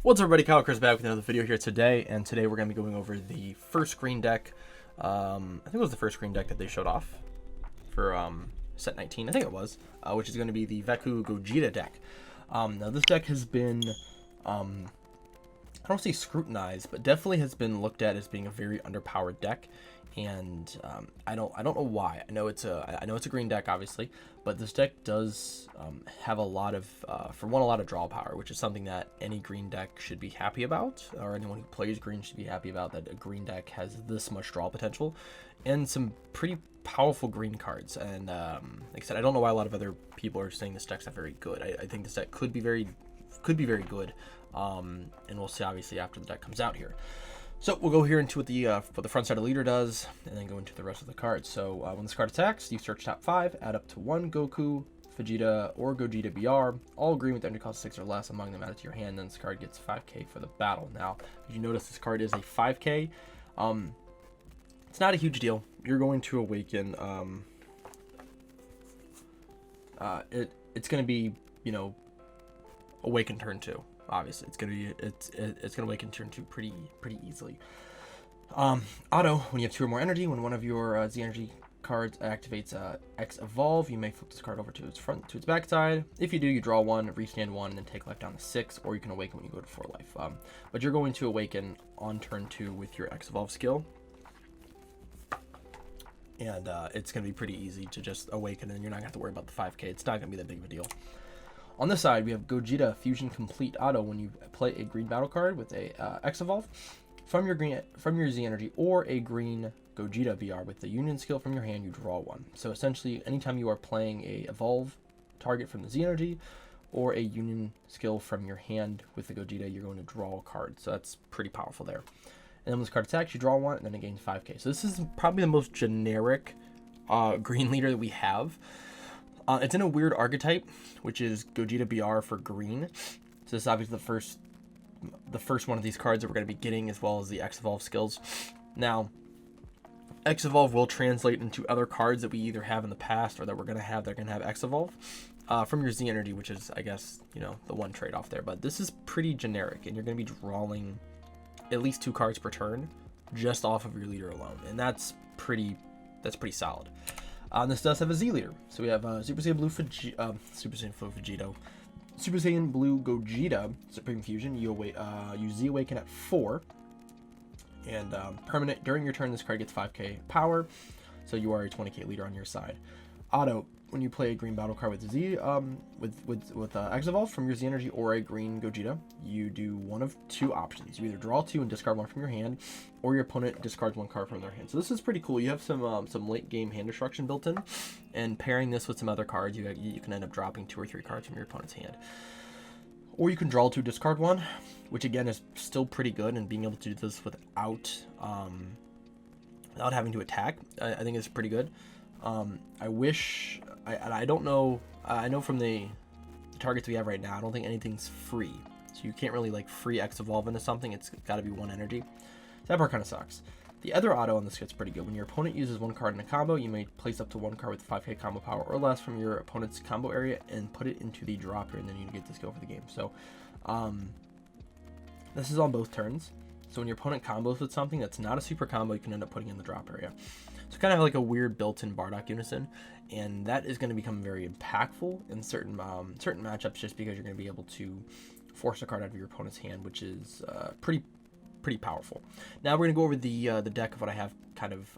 What's up, everybody? Kyle Chris back with another video here today, and today we're going to be going over the first green deck. I think it was the first green deck that they showed off for set 19. I think it was, which is going to be the Invoker-Ku Gogeta deck. Now this deck has been, I don't say scrutinized, but definitely has been looked at as being a very underpowered deck. And I don't know why. I know it's a green deck, obviously, but this deck does have a lot of for one, a lot of draw power, which is something that any green deck should be happy about, or anyone who plays green should be happy about, that a green deck has this much draw potential and some pretty powerful green cards. And like I said, I don't know why a lot of other people are saying this deck's not very good. I think this deck could be very good, and we'll see obviously after the deck comes out here. So we'll go here into what the front side of the leader does, and then go into the rest of the cards. So when this card attacks, you search top 5, add up to 1 Goku, Vegeta, or Gogeta BR, all green with energy cost 6 or less among them added to your hand. Then this card gets 5k for the battle. Now, if you notice, this card is a 5k. It's not a huge deal. You're going to awaken. It's going to be, awaken turn 2. Obviously, it's gonna awaken turn 2 pretty easily. Auto, when you have 2 or more energy, when one of your Z energy cards activates X evolve, you may flip this card over to its backside. If you do, you draw 1, restand 1, and then take life down to 6, or you can awaken when you go to 4 life. But you're going to awaken on turn 2 with your X evolve skill, and it's gonna be pretty easy to just awaken, and you're not gonna have to worry about the 5k. It's not gonna be that big of a deal. On this side, we have Gogeta Fusion Complete Auto. When you play a green battle card with a X Evolve from your Z Energy, or a green Gogeta BR with the Union skill from your hand, you draw 1. So essentially, anytime you are playing a Evolve target from the Z Energy, or a Union skill from your hand with the Gogeta, you're going to draw a card. So that's pretty powerful there. And then when this card attacks, you draw 1, and then it gains 5k. So this is probably the most generic green leader that we have. It's in a weird archetype, which is Gogeta BR for green. So this is obviously the first one of these cards that we're going to be getting, as well as the X Evolve skills. Now, X Evolve will translate into other cards that we either have in the past or that we're going to have that are going to have X Evolve from your Z Energy, which is, I guess, the one trade-off there. But this is pretty generic, and you're going to be drawing at least 2 cards per turn just off of your leader alone, and that's pretty solid. This does have a Z leader, so we have Super Saiyan Blue Vegito, Super Saiyan Blue Gogeta Supreme Fusion. You Z awaken at 4, and permanent during your turn. This card gets 5k power, so you are a 20k leader on your side. Auto, when you play a green battle card with Z with X Evolve from your Z Energy, or a green Gogeta, you do one of 2 options. You either draw 2 and discard 1 from your hand, or your opponent discards 1 card from their hand. So this is pretty cool. You have some late game hand destruction built in, and pairing this with some other cards, you can end up dropping 2 or 3 cards from your opponent's hand. Or you can draw 2, discard 1, which again is still pretty good, and being able to do this without having to attack, I think is pretty good. I don't know. I know from the targets we have right now, I don't think anything's free. So you can't really free X Evolve into something. It's got to be 1 energy. So that part kind of sucks. The other auto on this gets pretty good. When your opponent uses 1 card in a combo, you may place up to 1 card with 5k combo power or less from your opponent's combo area and put it into the dropper, and then you get this go for the game. So this is on both turns. So when your opponent combos with something that's not a super combo, you can end up putting in the drop area. So kind of like a weird built-in Bardock unison, and that is going to become very impactful in certain matchups, just because you're going to be able to force a card out of your opponent's hand, which is pretty powerful. Now we're going to go over the deck of what I have kind of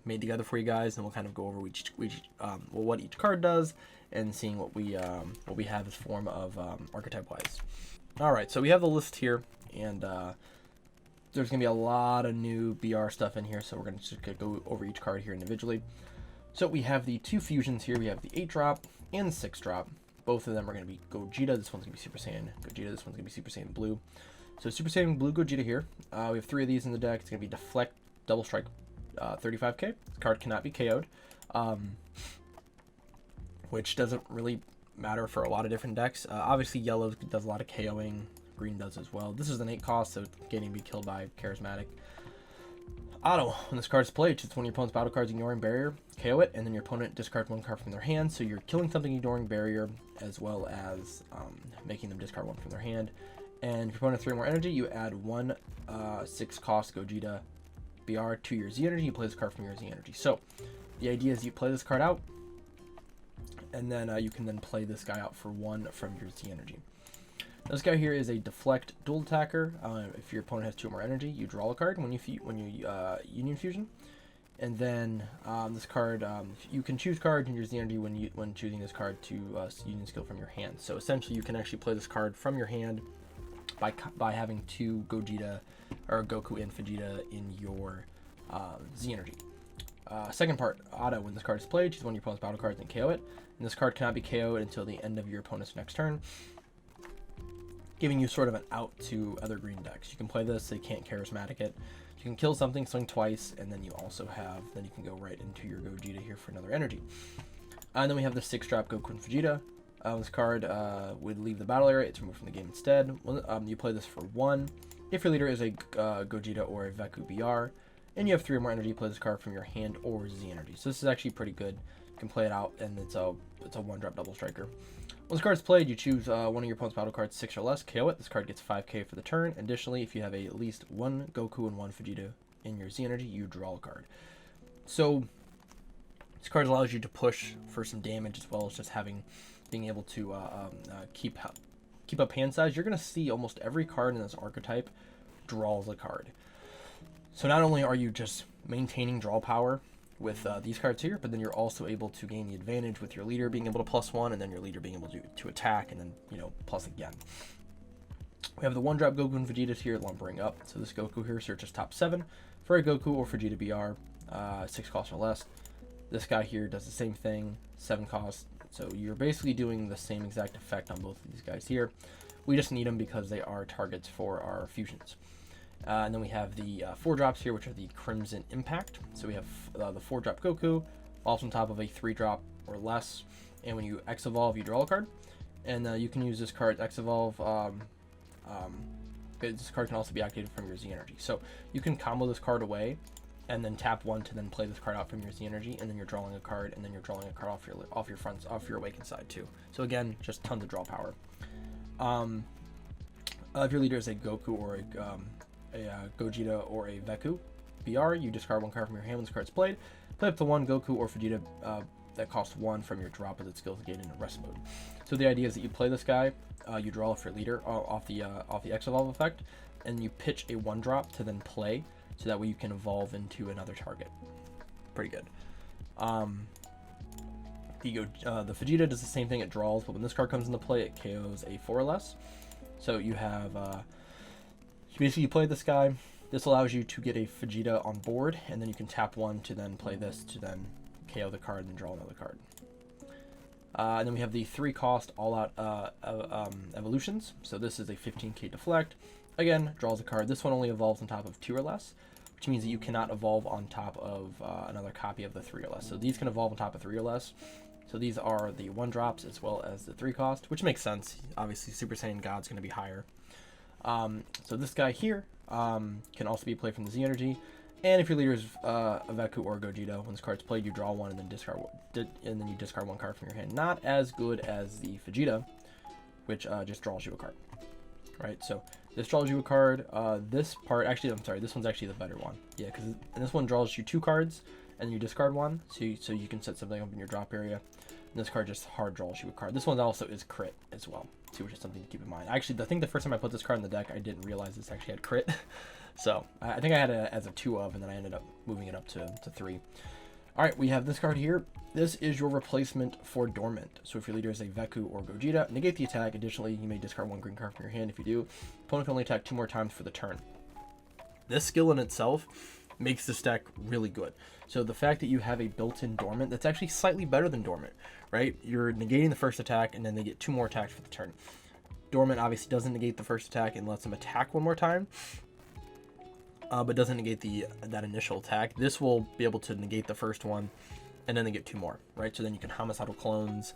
made together for you guys, and we'll kind of go over what each card does, and seeing what we have as form of archetype wise. All right, so we have the list here, and there's going to be a lot of new BR stuff in here, so we're going to just go over each card here individually. So we have the 2 fusions here. We have the 8-drop and 6-drop. Both of them are going to be Gogeta. This one's going to be Super Saiyan Gogeta. This one's going to be Super Saiyan Blue. So Super Saiyan Blue Gogeta here. We have 3 of these in the deck. It's going to be Deflect, Double Strike, 35k. This card cannot be KO'd, which doesn't really matter for a lot of different decks. Obviously, yellow does a lot of KOing. Green does as well. This is an 8 cost, so getting to be killed by Charismatic. Auto. When this card is played, choose one of your opponent's battle cards ignoring barrier, KO it, and then your opponent discard one card from their hand. So you're killing something ignoring barrier, as well as making them discard one from their hand. And if your opponent has 3 more energy, you add 1 6 cost Gogeta BR to your Z energy. You play this card from your Z energy. So the idea is you play this card out, and then you can then play this guy out for 1 from your Z energy. This guy here is a deflect dual attacker. If your opponent has 2 more energy, you draw a card when you Union Fusion, and then this card you can choose cards in your Z energy when choosing this card to Union skill from your hand. So essentially, you can actually play this card from your hand by having 2 Gogeta or Goku and Vegeta in your Z energy. Second part, auto. When this card is played, choose one of your opponent's battle cards and KO it. And this card cannot be KO'd until the end of your opponent's next turn, giving you sort of an out to other green decks. You can play this, they can't charismatic it. You can kill something, swing twice, and then you can go right into your Gogeta here for another energy. And then we have the 6-drop Goku and Vegeta. This card would leave the battle area, it's removed from the game instead. You play this for 1. If your leader is a Gogeta or a Veku BR, and you have 3 or more energy, you play this card from your hand or Z energy. So this is actually pretty good. You can play it out, and it's a 1-drop double striker. When this card is played, you choose one of your opponent's battle cards 6 or less, KO it. This card gets 5k for the turn. Additionally, if you have at least 1 Goku and 1 Vegeta in your Z energy, you draw a card. So this card allows you to push for some damage, as well as just being able to keep up hand size. You're going to see almost every card in this archetype draws a card. So not only are you just maintaining draw power with these cards here, but then you're also able to gain the advantage with your leader being able to +1, and then your leader being able to attack, and then plus again. We have the 1-drop Goku and Vegeta here lumbering up. So this Goku here searches top 7 for a Goku or Vegeta BR, 6 cost or less. This guy here does the same thing, 7 cost. So you're basically doing the same exact effect on both of these guys here. We just need them because they are targets for our fusions. And then we have the 4-drops here, which are the Crimson Impact. So we have the 4-drop Goku, also on top of a 3-drop or less. And when you X-Evolve, you draw a card. And you can use this card, X-Evolve. This card can also be activated from your Z energy. So you can combo this card away, and then tap 1 to then play this card out from your Z energy, and then you're drawing a card, and then you're drawing a card off your awakened side too. So again, just tons of draw power. If your leader is a Goku or a Gogeta or a Veku BR, you discard 1 card from your hand when this card's played. Play up to 1 Goku or Vegeta that costs 1 from your drop as its skills gain in rest mode. So the idea is that you play this guy, you draw off your leader off the X-Evolve effect, and you pitch a 1-drop to then play, so that way you can evolve into another target. Pretty good. The Vegeta does the same thing, it draws, but when this card comes into play, it KOs a 4 or less. So you have you play this guy. This allows you to get a Vegeta on board, and then you can tap 1 to then play this to then KO the card and draw another card. And then we have the 3-cost all-out evolutions. So this is a 15k deflect. Again, draws a card. This one only evolves on top of 2 or less, which means that you cannot evolve on top of another copy of the 3 or less. So these can evolve on top of 3 or less. So these are the 1-drops as well as the 3-cost, which makes sense. Obviously, Super Saiyan God's going to be higher. So this guy here can also be played from the Z energy. And if your leader is a Veku or a Gogeta, when this card's played, you draw 1 and then you discard 1 card from your hand. Not as good as the Vegeta, which just draws you a card. Right, so this draws you a card. This one's actually the better one. Yeah, because this one draws you 2 cards, and you discard 1, so you can set something up in your drop area. And this card just hard draws you a card. This one also is crit as well, too, which is something to keep in mind. Actually, I think the first time I put this card in the deck, I didn't realize this actually had crit. So I think I had it as a 2 of, and then I ended up moving it up to 3. All right, we have this card here. This is your replacement for Dormant. So if your leader is a Veku or Gogeta, negate the attack. Additionally, you may discard 1 green card from your hand. If you do, opponent can only attack 2 more times for the turn. This skill in itself makes this deck really good. So the fact that you have a built-in Dormant, that's actually slightly better than Dormant, right? You're negating the first attack, and then they get 2 more attacks for the turn. Dormant obviously doesn't negate the first attack and lets them attack 1 more time, but doesn't negate that initial attack. This will be able to negate the first one, and then they get 2 more, right? So then you can homicidal clones,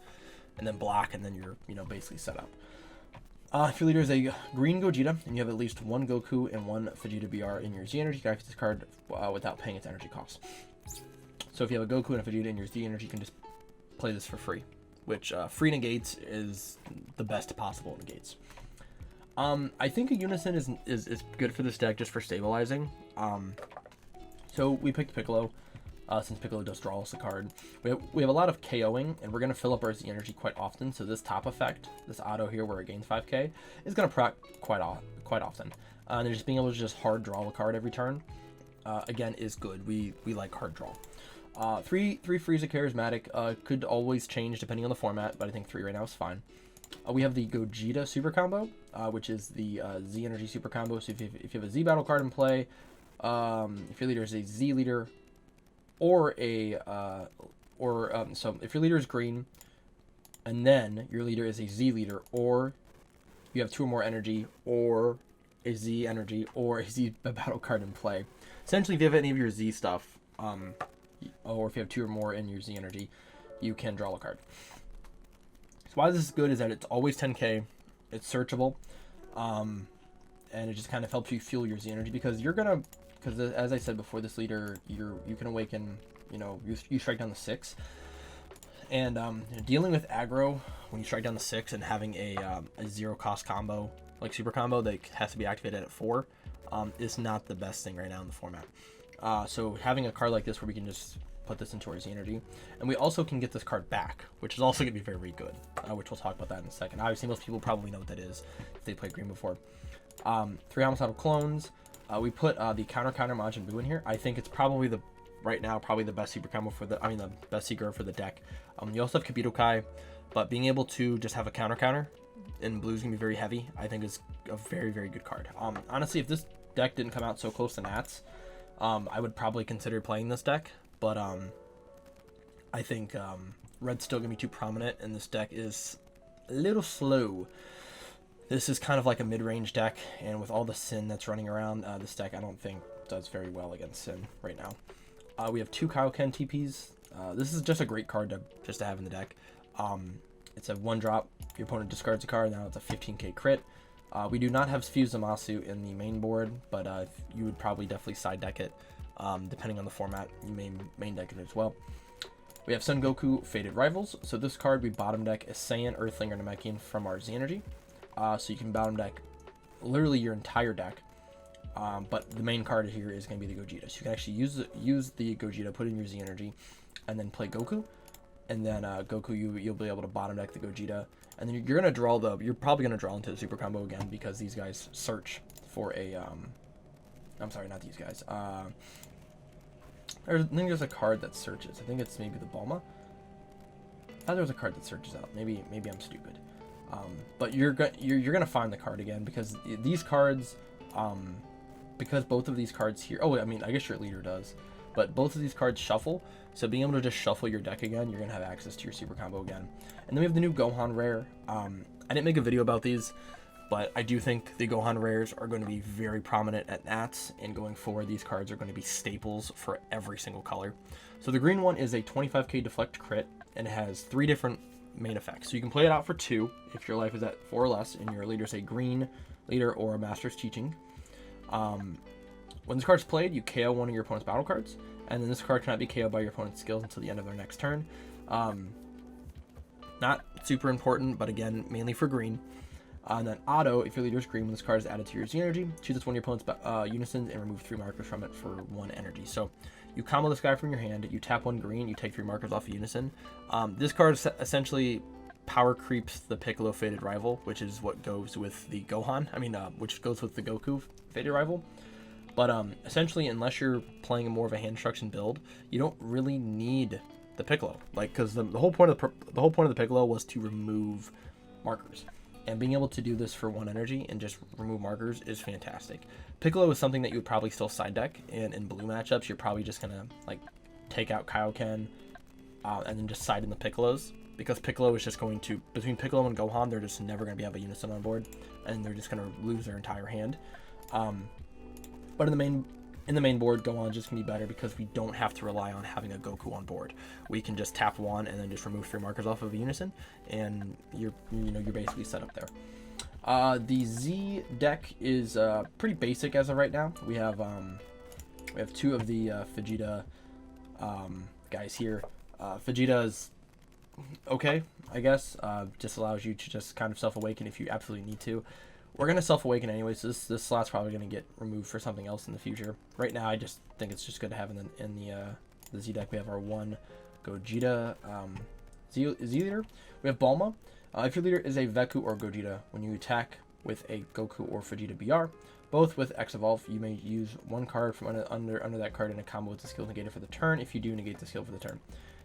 and then block, and then you're basically set up. If your leader is a green Gogeta and you have at least one Goku and one Vegeta BR in your Z energy, you can activate this card without paying its energy cost. So if you have a Goku and a Vegeta in your Z energy, you can just play this for free, which free negates is the best possible negates. I think a Unison is good for this deck just for stabilizing. So we picked Piccolo. Since Piccolo does draw us a card. We have a lot of KOing, and we're going to fill up our Z energy quite often, so this top effect, this auto here where it gains 5k, is going to proc quite often. And just being able to just hard draw a card every turn, again, is good. We like hard draw. Three Frieza Charismatic could always change depending on the format, but I think 3 right now is fine. We have the Gogeta Super Combo, which is the Z energy Super Combo, so if you have a Z battle card in play, if your leader is a Z leader, or so if your leader is green, and then your leader is a Z leader, or you have 2 or more energy, or a Z energy, or a Z battle card in play. Essentially, if you have any of your Z stuff, or if you have 2 or more in your Z energy, you can draw a card. So why this is good is that it's always 10k, it's searchable, and it just kind of helps you fuel your Z energy, because as I said before, this leader, you can awaken, you strike down the 6. And dealing with aggro when you strike down the 6 and having a 0 cost combo, like super combo, that has to be activated at 4, is not the best thing right now in the format. So having a card like this where we can just put this into our Z energy, and we also can get this card back, which is also going to be very, very good, which we'll talk about that in a second. Obviously, most people probably know what that is if they played green before. 3 homicidal clones. We put the counter Majin Buu in here. I think it's probably right now the best super combo the best secret for the deck. You also have Kibito Kai, but being able to just have a counter in blue is gonna be very heavy. I think is a very, very good card. Honestly, if this deck didn't come out so close to Nats, I would probably consider playing this deck. But I think red's still gonna be too prominent, and this deck is a little slow. This is kind of like a mid-range deck, and with all the Sin that's running around, this deck I don't think does very well against Sin right now. We have 2 Kaioken TPs. This is just a great card to have in the deck. It's a 1-drop. Your opponent discards a card. Now it's a 15k crit. We do not have Fuse Zamasu in the main board, but you would probably definitely side deck it. Depending on the format, you may main deck it as well. We have Son Goku Faded Rivals. So this card we bottom deck is Saiyan, Earthling, or Namekian from our Z energy. So you can bottom deck literally your entire deck, but the main card here is going to be the Gogeta. So you can actually use the Gogeta, put in your Z energy, and then play Goku, and then Goku you'll be able to bottom deck the Gogeta, and then you're probably gonna draw into the super combo again, because these guys search for a I'm sorry, not these guys. I think there's a card that searches. I think it's maybe the Bulma. I thought there was a card that searches out. Maybe I'm stupid. But you're gonna find the card again, because these cards, because both of these cards here. Oh, I mean, I guess your leader does, but both of these cards shuffle. So being able to just shuffle your deck again, you're gonna have access to your super combo again. And then we have the new Gohan rare. I didn't make a video about these, but I do think the Gohan rares are going to be very prominent at Nats, and going forward, these cards are going to be staples for every single color. So the green one is a 25k deflect crit, and it has 3 different main effects. So you can play it out for 2 if your life is at 4 or less, and your leader is a green leader or a master's teaching. When this card's played, you KO one of your opponent's battle cards, and then this card cannot be KO'd by your opponent's skills until the end of their next turn. Not super important, but again, mainly for green. And then auto, if your leader is green, when this card is added to your Z energy, choose this one of your opponent's unisons and remove 3 markers from it for 1 energy. So you combo this guy from your hand, you tap 1 green, you take 3 markers off a unison. This card essentially power creeps the Piccolo Faded Rival, which is what goes with the Gohan. Which goes with the Goku Faded Rival. But essentially, unless you're playing more of a hand instruction build, you don't really need the Piccolo, because the whole point of the Piccolo was to remove markers. And being able to do this for 1 energy and just remove markers is fantastic. Piccolo is something that you would probably still side deck, and in blue matchups, you're probably just gonna take out Kaioken and then just side in the Piccolos, because Piccolo is just going to, between Piccolo and Gohan, they're just never gonna have a unison on board, and they're just gonna lose their entire hand. But in the main board, Gohan's just gonna be better because we don't have to rely on having a Goku on board. We can just tap 1 and then just remove 3 markers off of a unison, and you're basically set up there. The Z deck is pretty basic as of right now. We have two of the Vegeta guys here. Vegeta is okay, I guess. Just allows you to just kind of self-awaken if you absolutely need to. We're gonna self-awaken anyway, so this slot's probably gonna get removed for something else in the future. Right now, I just think it's just good to have in the Z deck. We have our one Gogeta Z leader. We have Bulma. If your leader is a Veku or Gogeta, when you attack with a Goku or Vegeta BR, both with X Evolve, you may use one card from under that card in a combo with the skill negated for the turn. If you do, negate the skill for the turn.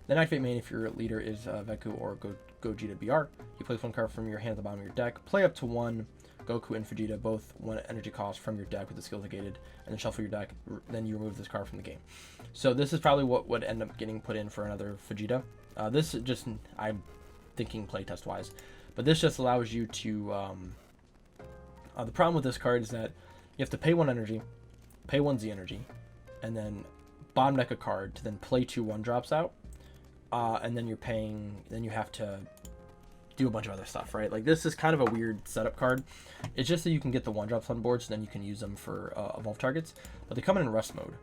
Then activate main if your leader is Veku or Gogeta BR. You place one card from your hand at the bottom of your deck. Play up to one Goku and Vegeta, both one energy cost from your deck with the skill negated, and then shuffle your deck. Then you remove this card from the game. So this is probably what would end up getting put in for another Vegeta. This is just, I'm thinking playtest wise, but this just allows you to. The problem with this card is that you have to pay one energy, pay one Z energy, and then bottom deck a card to then play 2 1-drops out, and then then you have to do a bunch of other stuff, right? Like, this is kind of a weird setup card. It's just that you can get the 1-drops on board, so then you can use them for evolve targets. But they come in rest mode,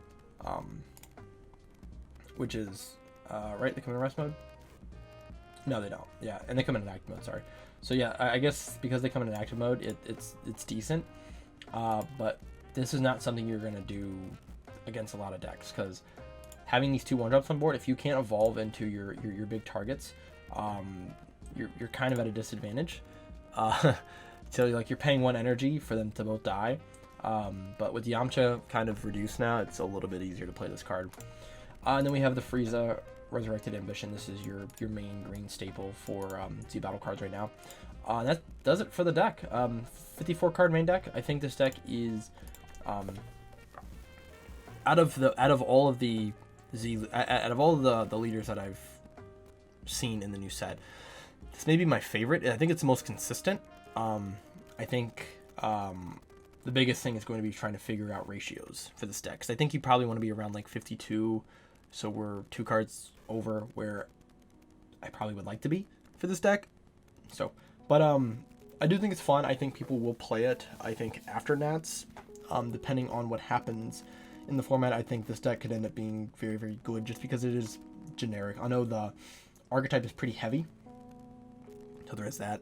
which is right. They come in rest mode. No, they don't. Yeah, and they come in active mode. Sorry. So yeah, I guess because they come in active mode, it's decent. But this is not something you're gonna do against a lot of decks, because having these 2 1-drops on board, if you can't evolve into your big targets, you're kind of at a disadvantage. So like, you're paying 1 energy for them to both die. But with Yamcha kind of reduced now, it's a little bit easier to play this card. And then we have the Frieza Resurrected Ambition. This is your main green staple for Z battle cards right now. That does it for the deck. 54 card main deck. I think this deck is out of all of the leaders that I've seen in the new set, this may be my favorite. I think it's the most consistent. I think the biggest thing is going to be trying to figure out ratios for this deck, because I think you probably want to be around like 52, so we're 2 cards over where I probably would like to be for this deck. So, but I do think it's fun. I think people will play it. I think after Nats, depending on what happens in the format, I think this deck could end up being very, very good, just because it is generic. I know the archetype is pretty heavy, so there is that,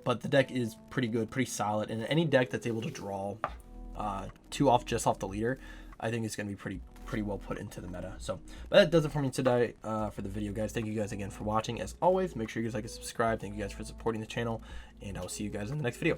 but the deck is pretty good, pretty solid, and any deck that's able to draw 2 just off the leader, I think it's going to be pretty well put into the meta. So, but that does it for me today for the video, guys. Thank you guys again for watching. As always, make sure you guys like and subscribe. Thank you guys for supporting the channel, and I'll see you guys in the next video.